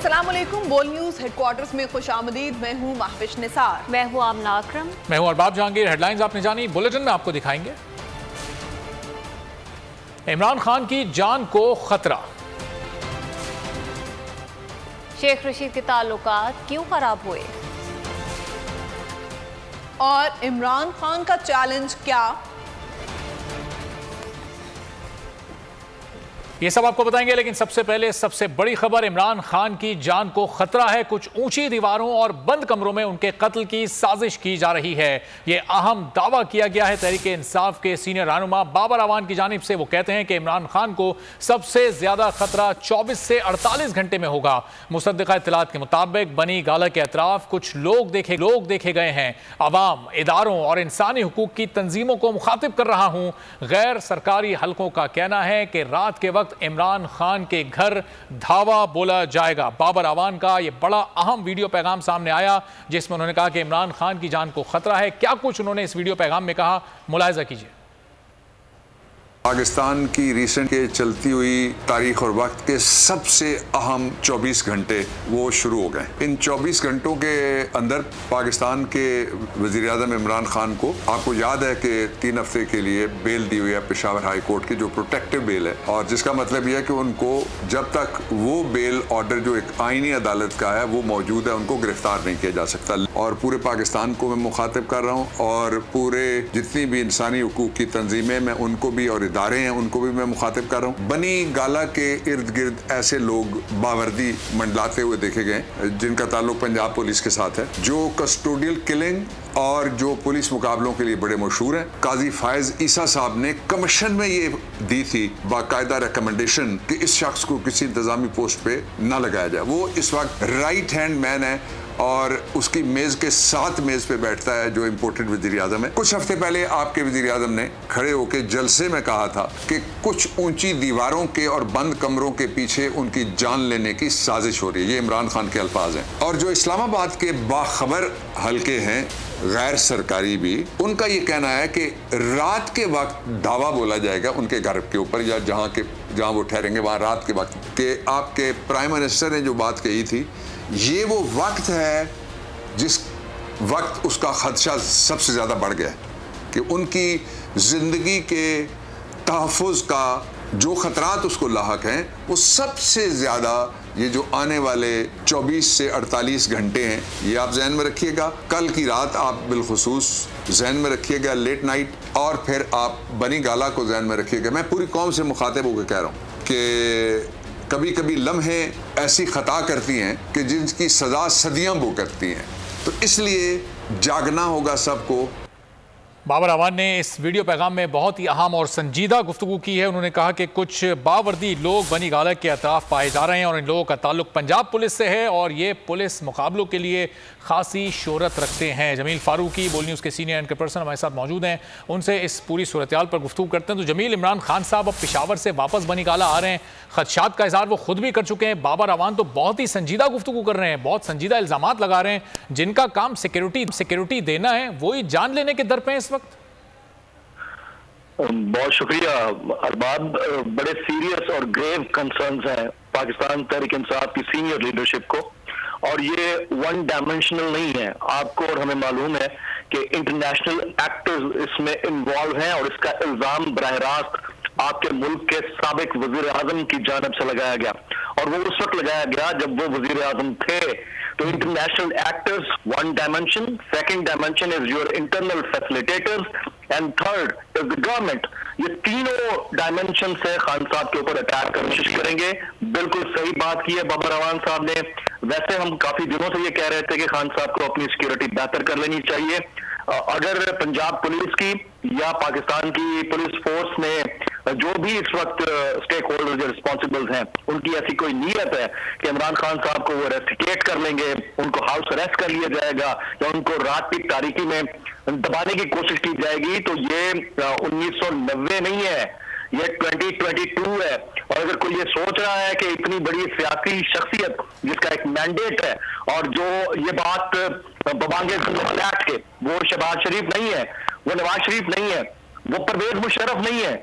अस्सलामुअलैकुम। बोल news headquarters में खुशामदीद। मैं हूं महविश निसार। मैं हूं आमना अकरम। मैं हूं अरबाब जहांगीर। हेडलाइंस आपने जानी, बुलेटिन में आपको दिखाएंगे। इमरान खान की जान को खतरा। शेख रशीद के ताल्लुकात क्यों खराब हुए और इमरान खान का चैलेंज क्या, ये सब आपको बताएंगे। लेकिन सबसे पहले सबसे बड़ी खबर, इमरान खान की जान को खतरा है। कुछ ऊंची दीवारों और बंद कमरों में उनके कत्ल की साजिश की जा रही है। यह अहम दावा किया गया है तहरीक इंसाफ के सीनियर रहनुमा बाबर अवान की जानिब से। वो कहते हैं कि इमरान खान को सबसे ज्यादा खतरा 24 से 48 घंटे में होगा। मुसद्दिका इत्तलात के मुताबिक बनी गाला के अतराफ कुछ लोग देखे गए हैं। अवाम, इदारों और इंसानी हुकूक की तंजीमों को मुखातिब कर रहा हूं। गैर सरकारी हलकों का कहना है कि रात के वक्त इमरान खान के घर धावा बोला जाएगा। बाबर अवान का यह बड़ा अहम वीडियो पैगाम सामने आया जिसमें उन्होंने कहा कि इमरान खान की जान को खतरा है। क्या कुछ उन्होंने इस वीडियो पैगाम में कहा, मुलाहिजा कीजिए। पाकिस्तान की रिसेंट के चलती हुई तारीख और वक्त के सबसे अहम 24 घंटे वो शुरू हो गए। इन 24 घंटों के अंदर पाकिस्तान के वज़ीर आज़म इमरान खान को, आपको याद है कि 3 हफ्ते के लिए बेल दी हुई है पेशावर हाई कोर्ट की, जो प्रोटेक्टिव बेल है। और जिसका मतलब यह है कि उनको जब तक वो बेल ऑर्डर जो एक आईनी अदालत का है वो मौजूद है, उनको गिरफ्तार नहीं किया जा सकता। और पूरे पाकिस्तान को मैं मुखातिब कर रहा हूँ और पूरे जितनी भी इंसानी हुकूक की तंजीमें, मैं उनको भी और इदारे हैं उनको भी मैं मुखातिब कर रहा हूँ। बनी गाला के इर्द गिर्द ऐसे लोग बावर्दी मंडलाते हुए देखे गए जिनका ताल्लुक पंजाब पुलिस के साथ है, जो कस्टोडियल किलिंग और जो पुलिस मुकाबलों के लिए बड़े मशहूर हैं। काजी फायज ईसा साहब ने कमीशन में ये दी थी बाकायदा रिकमेंडेशन कि इस शख्स को किसी इंतजामी पोस्ट पे ना लगाया जाए। वो इस वक्त राइट हैंड मैन है और उसकी मेज के साथ मेज पे बैठता है जो इम्पोर्टेड वज़ीर आज़म है। कुछ हफ्ते पहले आपके वज़ीर आज़म ने खड़े होकर जलसे में कहा था कि कुछ ऊंची दीवारों के और बंद कमरों के पीछे उनकी जान लेने की साजिश हो रही है। ये इमरान खान के अल्फाज हैं। और जो इस्लामाबाद के बाखबर हल्के हैं गैर सरकारी भी, उनका ये कहना है कि रात के वक्त धावा बोला जाएगा उनके घर के ऊपर या जहाँ वो ठहरेंगे वहाँ रात के वक्त के। आपके प्राइम मिनिस्टर ने जो बात कही थी, ये वो वक्त है जिस वक्त उसका खदशा सबसे ज़्यादा बढ़ गया कि उनकी ज़िंदगी के तहफ़्फ़ुज़ का जो ख़तरात उसको लाहक हैं वो सबसे ज़्यादा ये जो आने वाले 24 से 48 घंटे हैं, ये आप जहन में रखिएगा। कल की रात आप बिलखुसूस जहन में रखिएगा, लेट नाइट, और फिर आप बनी गाला को जहन में रखिएगा। मैं पूरी कौम से मुखातिब होकर कह रहा हूँ कि कभी कभी लम्हे ऐसी खता करती हैं कि जिनकी सज़ा सदियां भुगतती हैं, तो इसलिए जागना होगा सबको। बाबर अवान ने इस वीडियो पैगाम में बहुत ही अहम और संजीदा गुफ्तगू की है। उन्होंने कहा कि कुछ बावर्दी लोग बनी गाला के अतराफ पाए जा रहे हैं और इन लोगों का ताल्लुक पंजाब पुलिस से है और ये पुलिस मुकाबलों के लिए खासी शोहरत रखते हैं। जमील फारूकी, बोल न्यूज़ के सीनियर एंकर पर्सन, हमारे साथ मौजूद हैं। उनसे इस पूरी सूरत हाल पर गुफ्तगू करते हैं। तो जमील, इमरान खान साहब अब पेशावर से वापस बनी गाला आ रहे हैं, खदशात का इजहार वो खुद भी कर चुके हैं। बाबर अवान तो बहुत ही संजीदा गुफ्तगू कर रहे हैं, बहुत संजीदा इल्ज़ामात लगा रहे हैं। जिनका काम सिक्योरिटी देना है वही जान लेने के दर पे हैं इस वक्त। बहुत शुक्रिया अरबाब। बड़े सीरियस और ग्रेव कंसर्न्स हैं पाकिस्तान तहरीक इंसाफ की सीनियर लीडरशिप को, और ये वन डायमेंशनल नहीं है। आपको और हमें मालूम है कि इंटरनेशनल एक्टर्स इसमें इन्वॉल्व हैं और इसका इल्जाम बराह रास्त आपके मुल्क के साबिक वजीर आजम की जानिब से लगाया गया, और वो उस वक्त लगाया गया जब वो वजीर आजम थे। तो international actors one dimension, second dimension is your internal facilitators and third is the government. ये तीनों डायमेंशन से खान साहब के ऊपर अटैक करने की कोशिश करेंगे। बिल्कुल सही बात की है बाबर अवान साहब ने। वैसे हम काफी दिनों से ये कह रहे थे कि खान साहब को अपनी सिक्योरिटी बेहतर कर लेनी चाहिए। अगर पंजाब पुलिस की या पाकिस्तान की पुलिस फोर्स ने जो भी इस वक्त स्टेक होल्डर जो रिस्पॉन्सिबल हैं, उनकी ऐसी कोई नीयत है कि इमरान खान साहब को वो रेस्टिकेट कर लेंगे, उनको हाउस अरेस्ट कर लिया जाएगा या उनको रात की तारीकी में दबाने की कोशिश की जाएगी, तो ये 1990 नहीं है, ये 2022 है। और अगर कोई ये सोच रहा है कि इतनी बड़ी सियासी शख्सियत जिसका एक मैंडेट है और जो ये बात बबांगे एक्ट के, वो शहबाज शरीफ नहीं है, वो नवाज शरीफ नहीं है, वो परवेज मुशर्रफ नहीं है,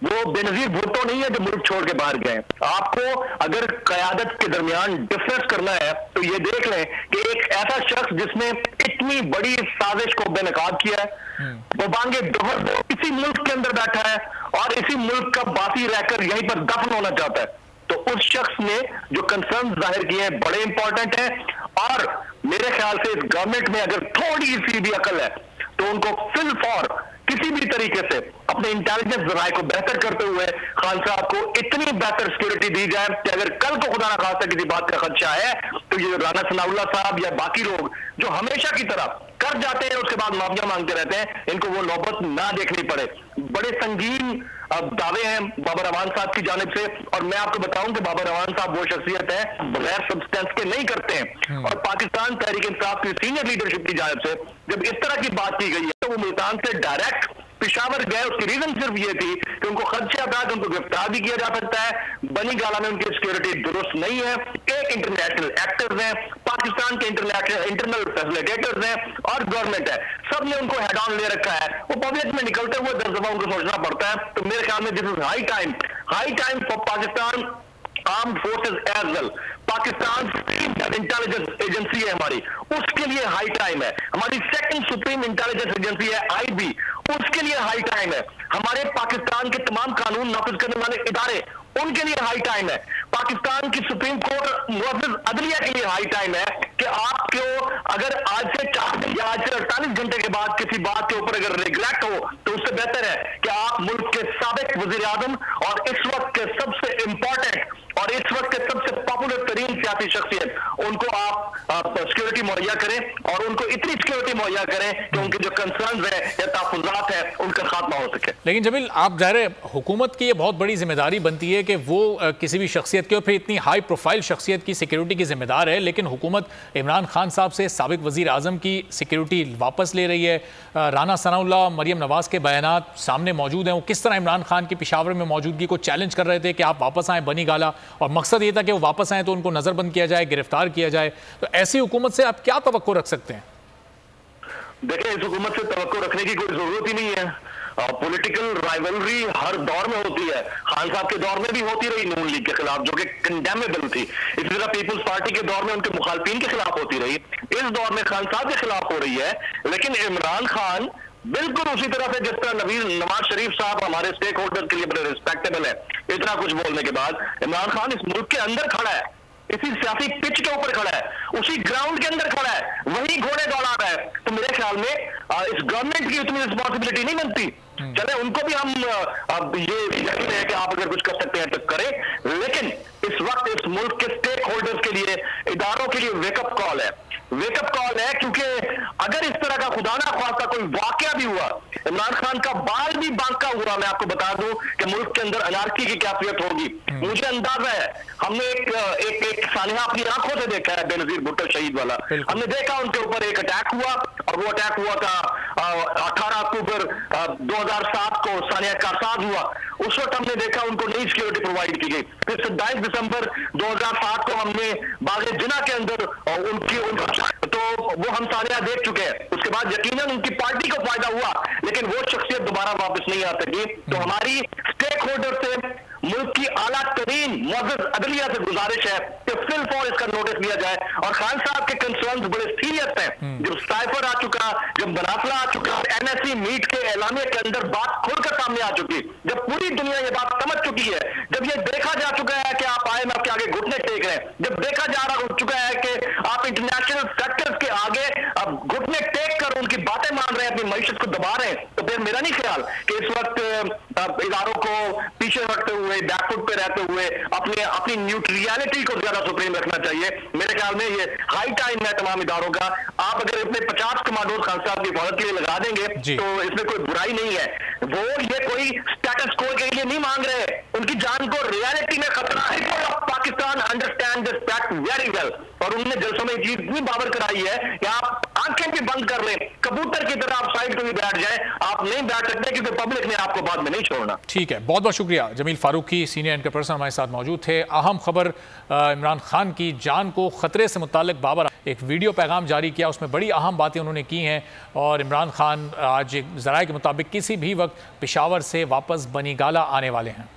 वो बेनजीर भुट्टो नहीं है जो मुल्क छोड़ के बाहर गए। आपको अगर क़यादत के दरमियान डिफरेंस करना है तो ये देख लें कि एक ऐसा शख्स जिसने इतनी बड़ी साजिश को बेनकाब किया है, वो बांगे दोहर इसी मुल्क के अंदर बैठा है और इसी मुल्क का बाकी रहकर यहीं पर दफन होना चाहता है, तो उस शख्स ने जो कंसर्न जाहिर किए हैं बड़े इंपॉर्टेंट हैं। और मेरे ख्याल से इस गवर्नमेंट में अगर थोड़ी सी भी अकल है तो उनको फिल फॉर किसी भी तरीके से अपने इंटेलिजेंस जराये को बेहतर करते हुए खान साहब को इतनी बेहतर सिक्योरिटी दी जाए कि अगर कल को खुदा ना खास्ता किसी बात का खदशा है तो ये राना सनाउल्लाह साहब या बाकी लोग जो हमेशा की तरह कर जाते हैं उसके बाद माफिया मांगते रहते हैं, इनको वो नौबत ना देखनी पड़े। बड़े संगीन दावे हैं बाबर अवान साहब की जानिब से, और मैं आपको बताऊं कि बाबर अवान साहब वो शख्सियत है बगैर सब्सटेंस के नहीं करते हैं। और पाकिस्तान तहरीक इंसाफ की सीनियर लीडरशिप की जानिब से जब इस तरह की बात की गई है तो वो मुल्तान से डायरेक्ट पेशावर गए। उसकी रीजन सिर्फ ये थी कि उनको खदशा था कि उनको गिरफ्तार भी किया जा सकता है, बनी गाला में उनकी सिक्योरिटी दुरुस्त नहीं है, एक इंटरनेशनल एक्टर्स हैं, पाकिस्तान के इंटरनल फैसिलिटेटर्स हैं और गवर्नमेंट है, सब ने उनको हेड ऑन ले रखा है। वो पब्लिक में निकलते हुए 10 दफा उनको सोचना पड़ता है। तो मेरे ख्याल में this is high time for Pakistan armed forces as well. Pakistan intelligence agency है हमारी, उसके लिए हाई टाइम है। हमारी सेकंड सुप्रीम इंटेलिजेंस एजेंसी है आईबी, उसके लिए हाई टाइम है। हमारे पाकिस्तान के तमाम कानून नाफिज करने वाले इदारे, उनके लिए हाई टाइम है। पाकिस्तान की सुप्रीम कोर्ट मुअज़्ज़िज़ अदलिया के लिए हाई टाइम है कि आपको अगर आज से 4 दिन या आज से 48 घंटे के बाद किसी बात के ऊपर अगर रिग्रेट हो तो उससे बेहतर है कि आप मुल्क के साबिक वज़ीर आज़म और इस वक्त के सबसे इंपॉर्टेंट और इस वक्त के सबसे पॉपुलर तरीन सियासी शख्सियत, उनको आप सिक्योरिटी मुहैया करें और उनको इतनी सिक्योरिटी मुहैया करें कि उनके जो कंसर्न है या तहफ़्फ़ुज़ात है उनका खात्मा हो सके। लेकिन जमील, आप ज़ाहिर हुकूमत की ये बहुत बड़ी जिम्मेदारी बनती है कि वो किसी भी शख्सियत के, और फिर इतनी हाई प्रोफाइल शख्सियत की सिक्योरिटी की जिम्मेदार है, लेकिन हुकूमत इमरान खान साहब से साबिक वज़ीर आज़म की सिक्योरिटी वापस ले रही है। राना सनाउल्लाह, मरियम नवाज़ के बयानात सामने मौजूद हैं, वो किस तरह इमरान खान की पेशावर में मौजूदगी को चैलेंज कर रहे थे कि आप वापस आएँ बनी गाला, और मकसद ये था कि वो वापस आएँ तो उनको नज़रबंद किया जाए, गिरफ्तार किया जाए। तो ऐसी हुकूमत से आप क्या तवक्को रख सकते हैं? देखिए, इस हुकूमत से तवक्को रखने की कोई जरूरत ही नहीं है। पॉलिटिकल राइवलरी हर दौर में होती है, खान साहब के दौर में भी होती रही नून लीग के खिलाफ जो कि कंडेमेबल थी, इसी तरह पीपल्स पार्टी के दौर में उनके मुखालफिन के खिलाफ होती रही, इस दौर में खान साहब के खिलाफ हो रही है। लेकिन इमरान खान बिल्कुल उसी तरह से जिस तरह नवाज शरीफ साहब हमारे स्टेक होल्डर के लिए बड़े रिस्पेक्टेबल है, इतना कुछ बोलने के बाद इमरान खान इस मुल्क के अंदर खड़ा है, इसी सियासी पिच के ऊपर खड़ा है, उसी ग्राउंड के अंदर खड़ा है, वही घोड़े दौड़ा रहा है। तो मेरे ख्याल में इस गवर्नमेंट की उतनी रिस्पॉन्सिबिलिटी नहीं बनती। चले उनको भी हम अब ये यकीन है कि आप अगर कुछ कर सकते हैं तो करें, लेकिन इस वक्त इस मुल्क के स्टेक होल्डर्स के लिए, इदारों के लिए वेकअप कॉल है, वेकअप कॉल है। क्योंकि अगर इस तरह का खुदा ना ख्वास्ता कोई वाकया भी हुआ, इमरान खान का बाल भी बांका हुआ, मैं आपको बता दूं कि मुल्क के अंदर अनारकी की कैफियत होगी। मुझे अंदाजा है, हमने एक सानिया अपनी आंखों से देखा है, बेनजीर भुट्टो शहीद वाला, हमने देखा उनके ऊपर एक अटैक हुआ, और वो अटैक हुआ था 18 अक्टूबर 2007 को सानिया कारसाज हुआ। उस वक्त हमने देखा उनको नई सिक्योरिटी प्रोवाइड की गई। फिर 27 दिसंबर 2007 को हमने बागे जिना के अंदर तो वो हम सानिया देख चुके हैं। उसके बाद यकीनन उनकी पार्टी को फायदा हुआ, लेकिन वो शख्सियत दोबारा वापस नहीं आ सकी। तो हमारी स्टेक होल्डर से, मुल्क की आला तरीन मुअज़्ज़िज़ अदलिया से गुजारिश है कि फिल फॉर इसका नोटिस लिया जाए। और खान साहब के कंसर्न्स बड़े सीरियस हैं। जब साइफर आ चुका, जब बनाफला आ चुका, एनएससी मीट के एलामिया के अंदर बात खुलकर सामने आ चुकी, जब पूरी दुनिया ये बात समझ चुकी है, जब ये देखा जा चुका है कि आप IMF के आगे घुटने टेक रहे हैं, जब देखा जा रहा हो चुका है कि आप इंटरनेशनल फैक्टर्स के आगे अब घुटने टेक कर उनकी बातें मान रहे हैं, अपनी मईशत को दबा रहे हैं, तो फिर मेरा नहीं ख्याल कि इस वक्त इदारों को पीछे रखते हुए, बैकफुट पे रहते हुए अपनी न्यूट्रियलिटी को ज्यादा सुप्रीम रखना चाहिए। मेरे ख्याल में ये हाई टाइम है तमाम इदारों का। आप अगर अपने 50 कमांडोज खान साहब की हिफाजत के लिए लगा देंगे तो इसमें कोई बुराई नहीं है। वो ये कोई स्टेटस को के लिए नहीं मांग रहे, उनकी जान को रियलिटी में खतरा है। Pakistan understand this fact very well, और उन्होंने जलसों में चीज इतनी बाबर कराई है कि आप आंखें भी बंद कर लें, कबूतर की तरह आप साइड पे भी बैठ जाएं, आप नहीं बैठ सकते क्योंकि पब्लिक ने आपको बाद में नहीं छोड़ना। ठीक है, बहुत बहुत शुक्रिया। Jameel Farooqui, senior anchor person हमारे साथ मौजूद थे। अहम खबर, इमरान खान की जान को खतरे से मुताल्लिक बाबर एक वीडियो पैगाम जारी किया, उसमें बड़ी अहम बातें उन्होंने की हैं। और इमरान खान आज ज़राए के मुताबिक किसी भी वक्त पेशावर से वापस बनीगाला आने वाले हैं।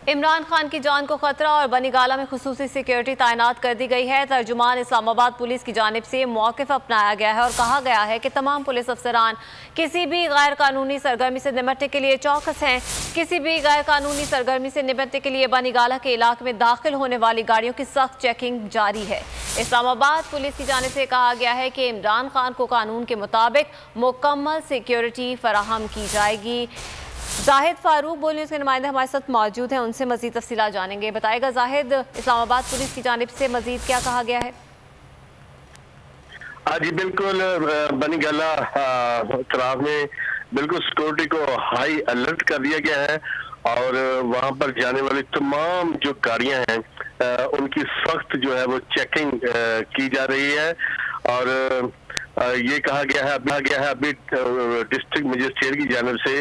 इमरान खान की जान को खतरा और बनीगाला में खुसूसी सिक्योरिटी तैनात कर दी गई है। तर्जुमान इस्लामाबाद पुलिस की जानिब से मौक़िफ़ अपनाया गया है और कहा गया है कि तमाम पुलिस अफसरान किसी भी गैर कानूनी सरगर्मी से निपटने के लिए चौकस हैं। किसी भी गैर कानूनी सरगर्मी से निपटने के लिए बनीगाला के इलाके में दाखिल होने वाली गाड़ियों की सख्त चेकिंग जारी है। इस्लामाबाद पुलिस की जानिब से कहा गया है कि इमरान खान को कानून के मुताबिक मुकम्मल सिक्योरिटी फराहम की जाएगी। जाहिद फारूक बोल न्यूज़ के नुमाइंदे हमारे साथ मौजूद हैं, उनसे मज़ीद तफसीलात जानेंगे। बताएगा जाहिद, इस्लामाबाद पुलिस की जानिब से मज़ीद क्या कहा गया है? जी बिल्कुल, बनीगाला तराफ में बिल्कुल सिक्योरिटी को हाई अलर्ट कर दिया गया है और वहां पर जाने वाली तमाम जो गाड़ियां हैं उनकी सख्त जो है वो चेकिंग की जा रही है। और ये कहा गया है अभी डिस्ट्रिक्ट मजिस्ट्रेट की जानिब से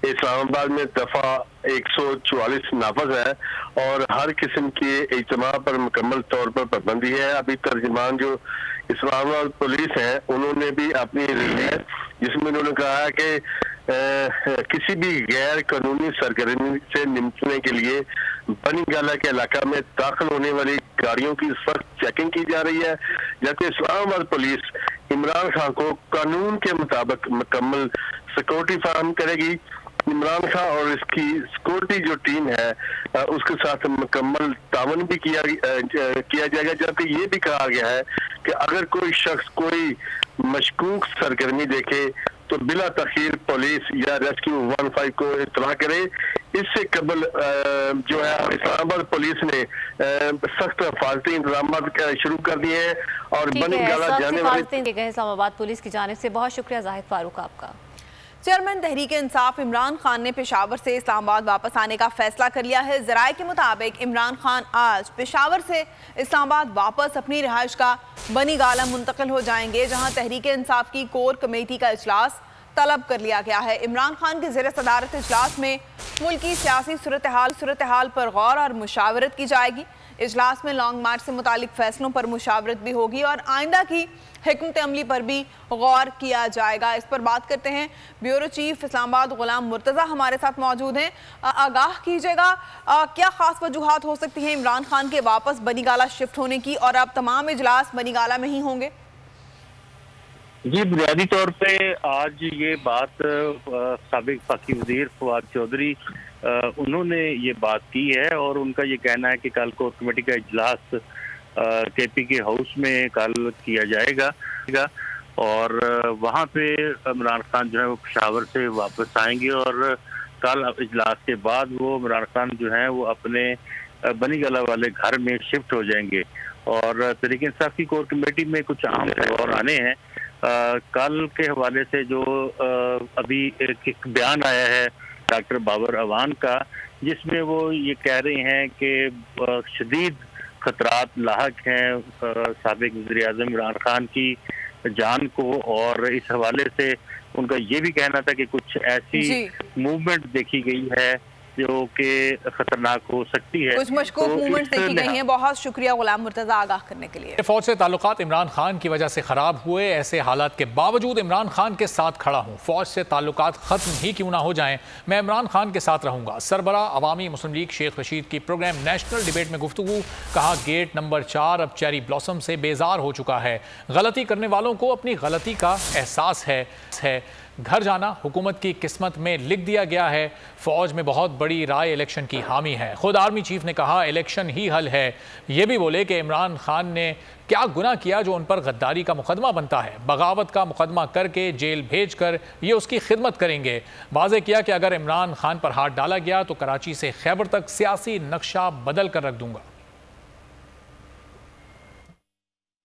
इस्लामाबाद में दफा 144 नाफज है और हर किस्म के इज्तिमा पर मुकम्मल तौर पर पाबंदी है। अभी तर्जुमान जो इस्लामाबाद पुलिस है उन्होंने भी अपनी रिलीज जिसमें उन्होंने कहा है कि किसी भी गैर कानूनी सरगर्मी से निपटने के लिए बनीगाला के इलाका में दाखिल होने वाली गाड़ियों की सख्त चेकिंग की जा रही है, जबकि इस्लामाबाद पुलिस इमरान खान को कानून के मुताबिक मुकम्मल सिक्योरिटी फराहम करेगी। इमरान खान और इसकी सिक्योरिटी जो टीम है उसके साथ मुकम्मल तावन भी किया जाएगा, जबकि ये भी कहा गया है कि अगर कोई शख्स कोई मशकूक सरगर्मी देखे तो बिला तखीर पुलिस या रेस्क्यू 15 को इत्तला करे। इससे कबल जो है इस्लामाबाद पुलिस ने सख्त हिफाजती इंतजाम शुरू कर दिए हैं और बनीगाला जाने वाले इस्लामाबाद पुलिस की जानिब से बहुत शुक्रिया जाहिद फारूक आपका। चेयरमैन तहरीक इंसाफ इमरान खान ने पेशावर से इस्लामाबाद वापस आने का फैसला कर लिया है। ज़राए के मुताबिक इमरान खान आज पेशावर से इस्लामाबाद वापस अपनी रिहाइश का बनीगाला मुंतकिल हो जाएंगे, जहां तहरीक इंसाफ की कोर कमेटी का इजलास तलब कर लिया गया है। इमरान खान के ज़ेर सदारत इजलास में मुल्क की सियासी सूरत हाल पर गौर और मुशावरत की जाएगी। इजलास में लॉन्ग मार्च से मुतालिक फैसलों पर मुशावरत भी होगी और आइंदा की हिकमत अमली पर भी गौर किया जाएगा। इस पर बात करते हैं, ब्यूरो चीफ इस्लामाबाद गुलाम मुर्तज़ा हमारे साथ मौजूद हैं। आगाह कीजिएगा, क्या खास वजूहात हो सकती हैं इमरान खान के वापस बनीगाला शिफ्ट होने की, और अब तमाम इजलास बनीगाला में ही होंगे? जी, बुनियादी तौर पे आज ये बात साबिक वफाकी वज़ीर फवाद चौधरी उन्होंने ये बात की है और उनका ये कहना है कि कल कोर कमेटी का इजलास केपी के हाउस में कल किया जाएगा और वहाँ पे इमरान खान जो है वो पेशावर से वापस आएंगे और कल इजलास के बाद वो इमरान खान जो है वो अपने बनीगाला वाले घर में शिफ्ट हो जाएंगे। और तहरीक इंसाफ की कोर कमेटी में कुछ अहम और आने हैं। कल के हवाले से जो अभी एक बयान आया है डॉक्टर बाबर अवान का, जिसमें वो ये कह रहे हैं कि शदीद खतरात लाहक हैं साबिक वज़ीर आज़म इमरान खान की जान को, और इस हवाले से उनका ये भी कहना था कि कुछ ऐसी मूवमेंट देखी गई है जो कि खतरनाक हो सकती है, कुछ मशकूक मूवमेंट्स देखी गई हैं। बहुत शुक्रिया गुलाम मुर्तज़ा आगाह करने के लिए। फौज से ताल्लुकात इमरान खान की वजह से खराब हुए, ऐसे हालात के बावजूद इमरान खान के साथ खड़ा हूँ। फौज से ताल्लुकात खत्म ही क्यों ना हो जाएं, मैं इमरान खान के साथ रहूंगा। सरबरा अवामी मुस्लिम लीग शेख रशीद की प्रोग्राम नेशनल डिबेट में गुफ्तगू, कहा गेट नंबर 4 अब चेरी ब्लॉसम से बेजार हो चुका है। गलती करने वालों को अपनी गलती का एहसास है। घर जाना हुकूमत की किस्मत में लिख दिया गया है। फौज में बहुत बड़ी राय इलेक्शन की हामी है। खुद आर्मी चीफ ने कहा इलेक्शन ही हल है। ये भी बोले कि इमरान खान ने क्या गुनाह किया जो उन पर गद्दारी का मुकदमा बनता है। बगावत का मुकदमा करके जेल भेज कर ये उसकी खिदमत करेंगे। वाज़ेह किया कि अगर इमरान खान पर हाथ डाला गया तो कराची से खैबर तक सियासी नक्शा बदल कर रख दूंगा।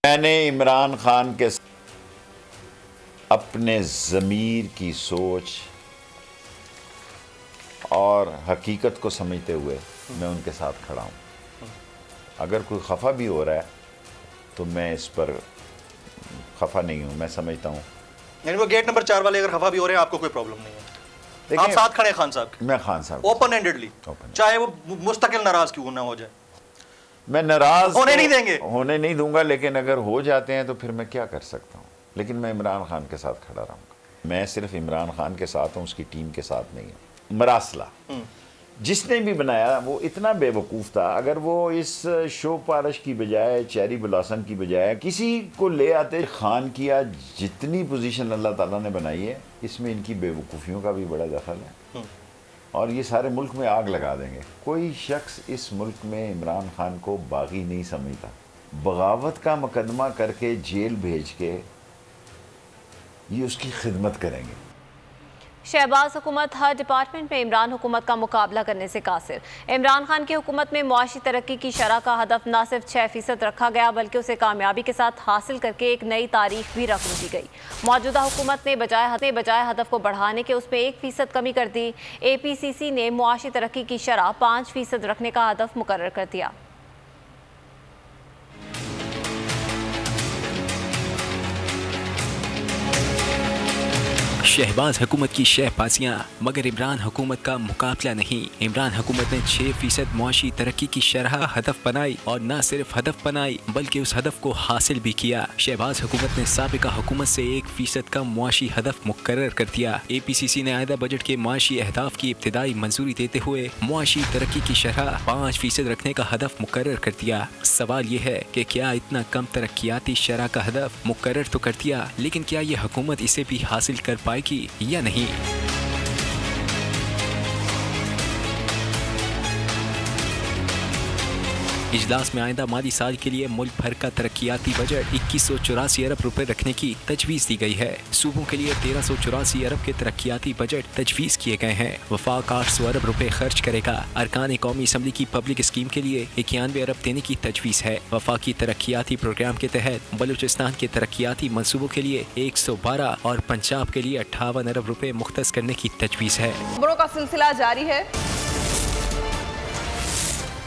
मैंने इमरान खान के अपने ज़मीर की सोच और हकीकत को समझते हुए मैं उनके साथ खड़ा हूँ। अगर कोई खफा भी हो रहा है तो मैं इस पर खफा नहीं हूँ, मैं समझता हूँ। यानी वो गेट नंबर 4 वाले अगर खफा भी हो रहे हैं आपको कोई प्रॉब्लम नहीं है, आप साथ खड़े खान साहब? मैं खान साहब ओपन एंडेडली, चाहे वो मुस्तकिल नाराज क्यों ना हो जाए। मैं नाराज होने नहीं देंगे, होने नहीं दूंगा, लेकिन अगर हो जाते हैं तो फिर मैं क्या कर सकता हूँ। लेकिन मैं इमरान खान के साथ खड़ा रहूंगा। मैं सिर्फ इमरान खान के साथ हूँ, उसकी टीम के साथ नहीं हूँ। मरासला जिसने भी बनाया वो इतना बेवकूफ़ था। अगर वो इस शो पारश की बजाय, चेरी ब्लॉसम की बजाय किसी को ले आते, खान किया जितनी पोजीशन अल्लाह ताला ने बनाई है, इसमें इनकी बेवकूफ़ियों का भी बड़ा दखल है और ये सारे मुल्क में आग लगा देंगे। कोई शख्स इस मुल्क में इमरान खान को बागी नहीं समझता। बगावत का मुकदमा करके जेल भेज के ये उसकी खिदमत करेंगे। शहबाज हुकूमत हर डिपार्टमेंट में इमरान हुकूमत का मुकाबला करने से कासिर। इमरान खान की हुकूमत में मुआशी तरक्की की शरह का हदफ न सिर्फ 6% रखा गया, बल्कि उसे कामयाबी के साथ हासिल करके एक नई तारीख भी रख दी गई। मौजूदा हुकूमत ने बजाय हदफ को बढ़ाने के उसमें 1% कमी कर दी। APCC ने मुआशी तरक्की की शरह 5% रखने का हदफ मुकर्रर कर दिया। शहबाज हुकूमत की शहबाजियाँ, मगर इमरान हुकूमत का मुकाबला नहीं। इमरान हुकूमत ने 6% मुआशी तरक्की की शरह हदफ बनाई और न सिर्फ हदफ बनाई बल्कि उस हदफ को हासिल भी किया। शहबाज हुकूमत ने साबिका हुकूमत से 1% का मुआशी हदफ मुकर्रर कर दिया। APCC ने आइंदा बजट के मुआशी अहदाफ की इब्तिदाई मंजूरी देते हुए मुआशी तरक्की की शरह 5% रखने का हदफ मुकर्रर कर दिया। सवाल ये है कि क्या इतना कम तरक्याती शरह का हदफ मुकर्रर तो कर दिया, लेकिन क्या ये हुकूमत इसे भी हासिल कर पाएगी या नहीं? इजलास में आइंदा माली साल के लिए मुल्क भर का तरक्याती बजट 2184 अरब रुपए रखने की तजवीज़ दी गई है। सूबों के लिए 1384 अरब के तरक्याती बजट तजवीज़ किए गए हैं। वफाक 800 अरब रुपए खर्च करेगा। अरकान कौमी असम्बली की पब्लिक स्कीम के लिए 91 अरब देने की तजवीज़ है। वफाकी तरक्याती प्रोग्राम के तहत बलूचिस्तान के तरक्याती मनसूबों के लिए 112 और पंजाब के लिए 58 अरब रुपए मुख्तस करने की तजवीज़ है। खबरों का सिलसिला जारी है।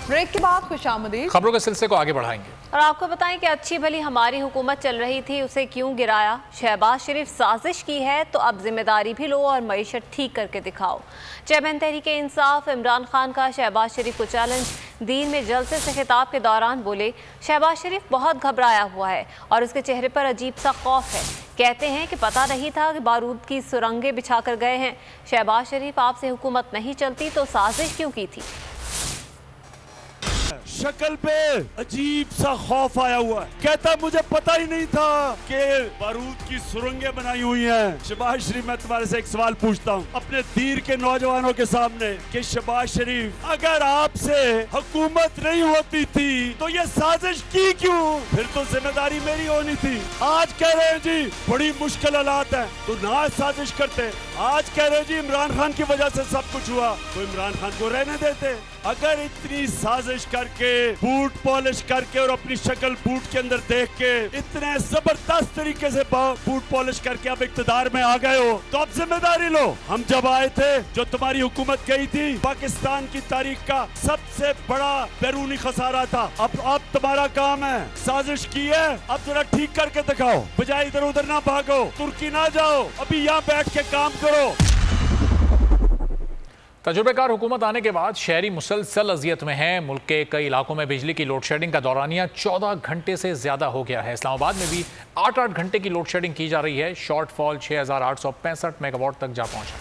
ब्रेक के बाद खुशामदीद। खबरों के सिलसिले को आगे बढ़ाएंगे और आपको बताएं कि अच्छी भली हमारी हुकूमत चल रही थी, उसे क्यों गिराया। शहबाज शरीफ साजिश की है तो अब जिम्मेदारी भी लो और मईशत ठीक करके दिखाओ। चेयरमैन तहरीक इंसाफ इमरान खान का शहबाज शरीफ को चैलेंज। दीन में जलसे से खिताब के दौरान बोले, शहबाज शरीफ बहुत घबराया हुआ है और उसके चेहरे पर अजीब सा खौफ है। कहते हैं कि पता नहीं था कि बारूद की सुरंगें बिछा कर गए हैं। शहबाज शरीफ, आपसे हुकूमत नहीं चलती तो साजिश क्यों की थी? शक्ल पे अजीब सा खौफ आया हुआ है। कहता मुझे पता ही नहीं था कि बारूद की सुरंगें बनाई हुई हैं। शहबाज शरीफ, मैं तुम्हारे से एक सवाल पूछता हूँ अपने दीर के नौजवानों के सामने कि शहबाज शरीफ, अगर आपसे हुकूमत नहीं होती थी तो ये साजिश की क्यों? फिर तो जिम्मेदारी मेरी होनी थी। आज कह रहे हैं जी बड़ी मुश्किल हालात है तो ना साजिश करते। आज कह रहे हैं जी इमरान खान की वजह से सब कुछ हुआ तो इमरान खान को रहने देते। अगर इतनी साजिश करके, बूट पॉलिश करके और अपनी शक्ल बूट के अंदर देख के इतने जबरदस्त तरीके से बूट पॉलिश करके अब इक्तदार में आ गए हो तो अब जिम्मेदारी लो। हम जब आए थे, जो तुम्हारी हुकूमत गई थी, पाकिस्तान की तारीख का सबसे बड़ा बैरूनी खसारा था। अब तुम्हारा काम है, साजिश की है, अब जरा ठीक करके दिखाओ। बजाय इधर उधर ना भागो, तुर्की ना जाओ, अभी यहाँ बैठ के काम करो। तजुर्बेकार हुकूमत आने के बाद शहरी मुसलसल अजियत में हैं। मुल्क के कई इलाकों में बिजली की लोड शेडिंग का दौरानिया 14 घंटे से ज़्यादा हो गया है। इस्लामाबाद में भी 8-8 घंटे की लोड शेडिंग की जा रही है। शॉर्टफॉल 6865 मेगावाट तक जा पहुंचा।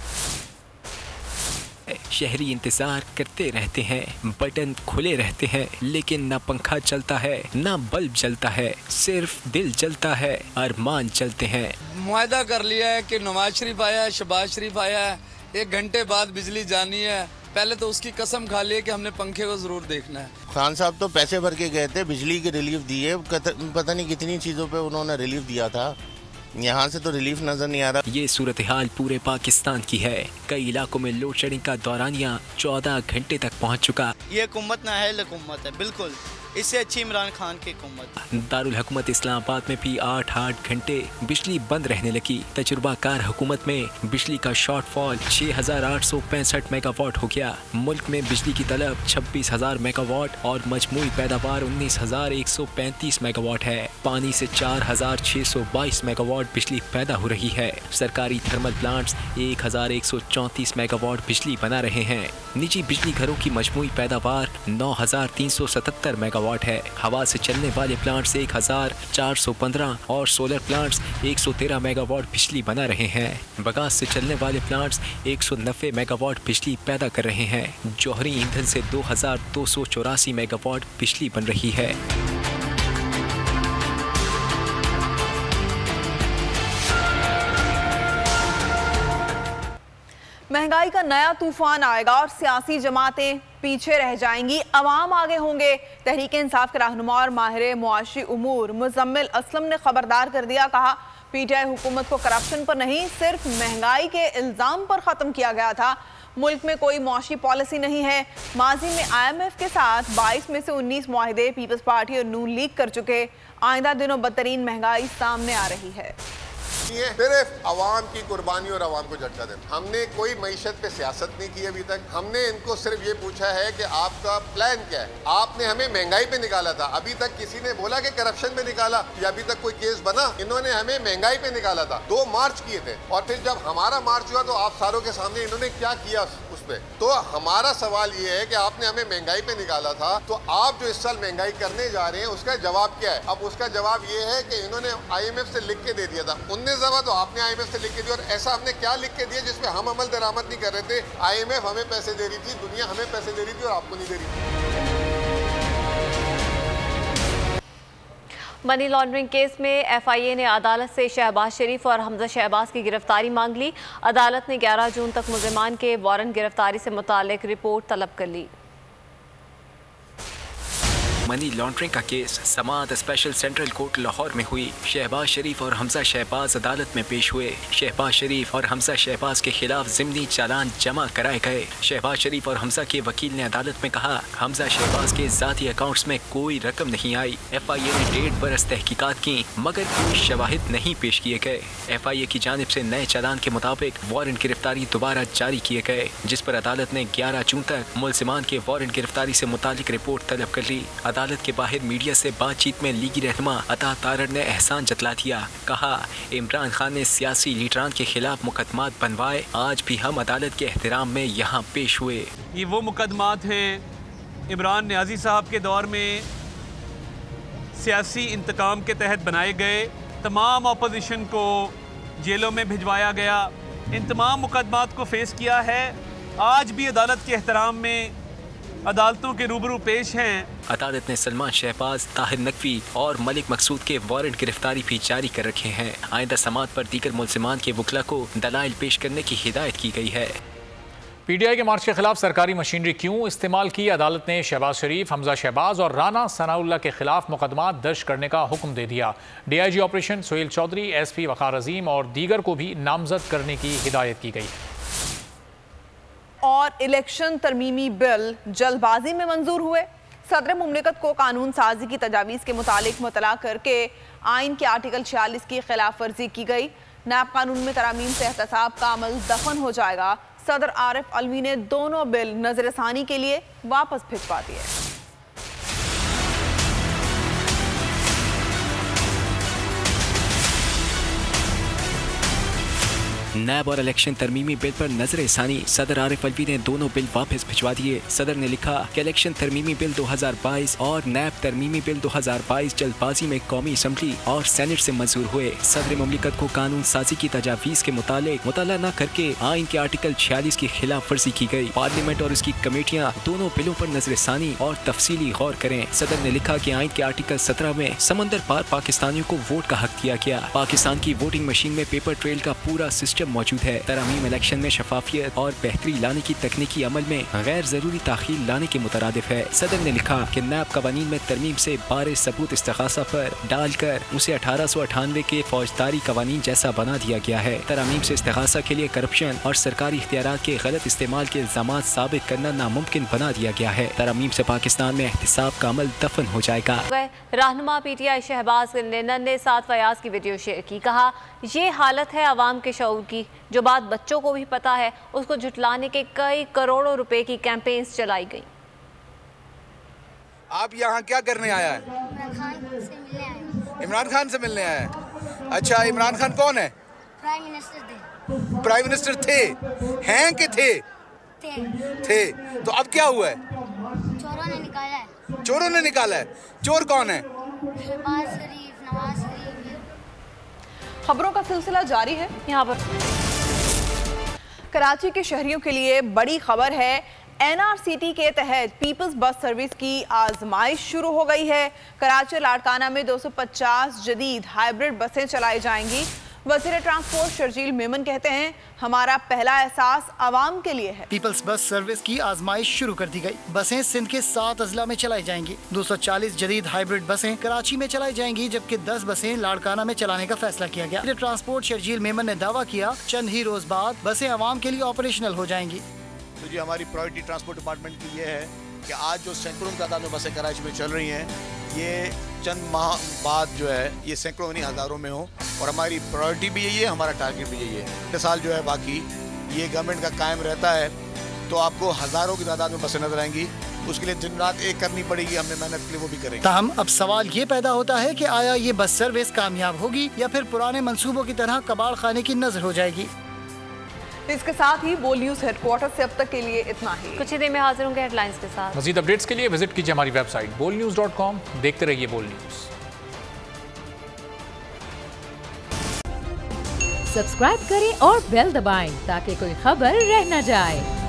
शहरी इंतजार करते रहते हैं, बटन खुले रहते हैं, लेकिन ना पंखा चलता है ना बल्ब जलता है, सिर्फ दिल जलता है, अरमान चलते हैं। मुआहदा कर लिया है कि नवाज शरीफ आया है, शहबाज शरीफ आया है, 1 घंटे बाद बिजली जानी है। पहले तो उसकी कसम खा ली है कि हमने पंखे को जरूर देखना है। खान साहब तो पैसे भर के गए थे, बिजली की रिलीफ दी है, पता नहीं कितनी चीज़ों पे उन्होंने रिलीफ दिया था। यहाँ से तो रिलीफ नजर नहीं आ रहा। ये सूरत हाल पूरे पाकिस्तान की है। कई इलाकों में लोड शेडिंग का दौरानिया 14 घंटे तक पहुँच चुका। ये हुकूमत नाअहल हुकूमत है, बिल्कुल इससे अच्छी इमरान खान की हुकूमत। दारुल हुकूमत इस्लामाबाद में भी 8-8 घंटे बिजली बंद रहने लगी। तजुर्बाकार हुकूमत में बिजली का शॉर्टफॉल 6865 मेगावाट हो गया। मुल्क में बिजली की तलब 26,000 मेगावाट और मजमूई पैदावार 19,135 मेगावाट है। पानी से 4,622 मेगावाट बिजली पैदा हो रही है। सरकारी थर्मल प्लांट्स 1,134 मेगावाट बिजली बना रहे हैं। निजी बिजली घरों की मजमूई पैदावार 9,377 मेगावाट मेगावाट है। हवा से चलने वाले प्लांट्स 1415 और सोलर प्लांट्स 113 मेगावाट बिजली बना रहे हैं। बगास से चलने वाले प्लांट्स 190 मेगावाट बिजली पैदा कर रहे हैं। जौहरी ईंधन से 2284 मेगावाट बिजली बन रही है। महंगाई का नया तूफान आएगा और सियासी जमातें पीछे रह जाएंगी, अवाम आगे होंगे। तहरीक इंसाफ के रहनुमा और माहिर मुआशी उमूर मुजम्मिल असलम ने खबरदार कर दिया। कहा, पीटीआई हुकूमत को करप्शन पर नहीं, सिर्फ महंगाई के इल्जाम पर खत्म किया गया था। मुल्क में कोई मुआशी पॉलिसी नहीं है। माजी में IMF के साथ 22 में से 19 मुआहिदे पीपल्स पार्टी और नून लीग कर चुके। आइंदा दिनों बदतरीन महंगाई सामने आ रही है। ये सिर्फ अवाम की कुर्बानी और अवाम को झटका देना। हमने कोई मईशत पे सियासत नहीं की अभी तक। हमने इनको सिर्फ ये पूछा है कि आपका प्लान क्या है। आपने हमें महंगाई पे निकाला था, अभी तक किसी ने बोला कि करप्शन पे निकाला या अभी तक कोई केस बना? इन्होंने हमें महंगाई पे निकाला था, 2 मार्च किए थे और फिर जब हमारा मार्च हुआ तो आप सारों के सामने इन्होंने क्या किया उस पे। तो हमारा सवाल ये है कि आपने हमें महंगाई पे निकाला था, तो आप जो इस साल महंगाई करने जा रहे हैं उसका जवाब क्या है? अब उसका जवाब ये है कि इन्होंने IMF से लिख के दे दिया था 19 दफा, तो आपने IMF से लिख के दिया। और ऐसा हमने क्या लिख के दिया जिसमें हम अमल दरामद नहीं कर रहे थे? IMF हमें पैसे दे रही थी, दुनिया हमें पैसे दे रही थी और आपको नहीं दे रही थी। मनी लॉन्ड्रिंग केस में FIA ने अदालत से शहबाज शरीफ और हमजा शहबाज की गिरफ्तारी मांग ली। अदालत ने 11 जून तक मुल्ज़िमान के वारंट गिरफ्तारी से मुताल्लिक रिपोर्ट तलब कर ली। मनी लॉन्ड्रिंग का केस समाअत स्पेशल सेंट्रल कोर्ट लाहौर में हुई। शहबाज शरीफ और हमजा शहबाज अदालत में पेश हुए। शहबाज शरीफ और हमजा शहबाज के खिलाफ ज़िमनी चालान जमा कराए गए। शहबाज शरीफ और हमजा के वकील ने अदालत में कहा, हमजा शहबाज के ज़ाती अकाउंट्स में कोई रकम नहीं आई। FIA ने 1.5 बरस तहकीकात की मगर कोई शवाहिद नहीं पेश किए गए। FIA की जानिब से नए चालान के मुताबिक वारंट गिरफ्तारी दोबारा जारी किए गए, जिस पर अदालत ने 11 जून तक मुल्ज़िमान के वारंट गिरफ्तारी से मुतालिक रिपोर्ट तलब कर ली। अदालत के बाहर मीडिया से बातचीत में लीगी रहनुमा अता तारड़ ने एहसान जतला दिया। कहा, इमरान खान ने सियासी लीडरान के खिलाफ मुकदमात बनवाए, आज भी हम अदालत के एहतराम में यहाँ पेश हुए। ये वो मुकदमात हैं इमरान न्याजी साहब के दौर में सियासी इंतकाम के तहत बनाए गए। तमाम अपोजिशन को जेलों में भिजवाया गया। इन तमाम मुकदमात को फेस किया है। आज भी अदालत के एहतराम में अदालतों के रूबरू पेश हैं। अदालत ने सलमान शहबाज, ताहिर नकवी और मलिक मकसूद के वारंट गिरफ्तारी भी जारी कर रखे हैं। आइंदा समाअत पर दीगर मुल्ज़िमान के वकला को दलाइल पेश करने की हिदायत की गई है। PTI के मार्च के खिलाफ सरकारी मशीनरी क्यों इस्तेमाल की? अदालत ने शहबाज शरीफ, हमजा शहबाज और राना सनाउल्लाह के खिलाफ मुकदमात दर्ज करने का हुक्म दे दिया। DIG operation Suhail Chaudhry, SP Waqar Azeem और दीगर को भी नामजद करने की हिदायत की गई। और इलेक्शन तरमीमी बिल जल्दबाजी में मंजूर हुए। सदर मुमलिकत को कानून साजी की तजावीज़ के मुतालिक मुतला करके आइन के आर्टिकल 46 की खिलाफ वर्जी की गई। नैब कानून में तरामीम से एहतसाब का अमल दफन हो जाएगा। सदर आरिफ अलवी ने दोनों बिल नजरसानी के लिए वापस भिजवा दिए। नैब और इलेक्शन तरमीमी बिल पर नजरसानी, सदर आरिफ अलवी ने दोनों बिल वापस भिजवा दिए। सदर ने लिखा कि इलेक्शन तरमीमी बिल 2022 और नैब तरमीमी बिल 2022 जल्दबाजी में कौमी असम्बली और सेनेट से मंजूर हुए। सदर मुमलिकत को कानून साजी की तजावीज़ के मुतालिक मुताला न करके आइन के आर्टिकल 46 की खिलाफ वर्जी की गई। पार्लियामेंट और उसकी कमेटियाँ दोनों बिलों पर नजरसानी और तफसीली गौर करें। सदर ने लिखा कि आइन के आर्टिकल 17 में समंदर पार पाकिस्तानियों को वोट का हक दिया गया। पाकिस्तान की वोटिंग मशीन में पेपर ट्रेल का पूरा सिस्टम मौजूद है। तरामीम इलेक्शन में शफाफियत और बेहतरी लाने की तकनीकी अमल में गैर जरूरी ताखीर लाने के मुतरादिफ है। सदर ने लिखा कि नैब कवानीन में तरमीम से बारे सबूत इस्तिगासा पर डालकर उसे 1898 के फौजदारी कवानीन जैसा बना दिया गया है। तरामीम से इस्तिगासा के लिए करप्शन और सरकारी इख्तियारात के गलत इस्तेमाल के इल्जामात साबित करना नामुमकिन बना दिया गया है। तरामीम से पाकिस्तान में एहतिसाब का अमल दफन हो जाएगा। रहनुमा PTI शहबाज नेनन ने साद फयाज की वीडियो शेयर की। कहा, ये हालत है अवाम के शऊर की, जो बात बच्चों को भी पता है, उसको झुटलाने के कई करोड़ों रुपए की कैंपेन्स चलाई गई। आप यहाँ क्या करने आया है? इमरान खान से मिलने आया है। अच्छा, इमरान खान कौन है? प्राइम मिनिस्टर थे। प्राइम मिनिस्टर थे? हैं कि थे? थे। तो अब क्या हुआ है? चोरों ने निकाला है। चोरों ने निकाला है? चोर कौन है? शहबाज शरीफ, नवाज शरीफ। खबरों का सिलसिला जारी है। यहाँ पर कराची के शहरियों के लिए बड़ी खबर है। NRCT के तहत पीपल्स बस सर्विस की आजमाइश शुरू हो गई है। कराची लाड़काना में 250 जदीद हाइब्रिड बसें चलाई जाएंगी। वज़ीर ट्रांसपोर्ट शर्जील मेमन कहते हैं, हमारा पहला एहसास आवाम के लिए है। पीपल्स बस सर्विस की आजमाइश शुरू कर दी गई। बसें सिंध के 7 अजला में चलाई जाएंगी। 240 जदीद हाइब्रिड बसें कराची में चलाई जाएंगी, जबकि 10 बसें लाड़काना में चलाने का फैसला किया गया। ट्रांसपोर्ट शर्जील मेमन ने दावा किया, चंद ही रोज बाद बसें आवाम के लिए ऑपरेशनल हो जाएंगी। तो जी हमारी प्रायोरिटी ट्रांसपोर्ट डिपार्टमेंट की ये है कि आज जो सैकड़ों की तादाद में बसें कराची में चल रही हैं, ये चंद माह बाद जो है ये सैकड़ों नहीं हज़ारों में हो, और हमारी प्रायोरिटी भी यही है, हमारा टारगेट भी यही है। अगले साल जो है बाकी ये गवर्नमेंट का कायम रहता है तो आपको हज़ारों की तादाद में बसें नजर आएंगी। उसके लिए दिन रात एक करनी पड़ेगी, हमने मेहनत के लिए वो भी करेंगे। ताहम अब सवाल ये पैदा होता है कि आया ये बस सर्विस कामयाब होगी या फिर पुराने मंसूबों की तरह कबाड़ खाने की नजर हो जाएगी। इसके साथ ही बोल न्यूज हेडक्वार्टर से अब तक के लिए इतना ही। कुछ ही देर में हाजिर होंगे हेडलाइंस के साथ। मजीद अपडेट्स के लिए विजिट कीजिए हमारी वेबसाइट bolnews.com। देखते रहिए बोल न्यूज। सब्सक्राइब करें और बेल दबाएं ताकि कोई खबर रह न जाए।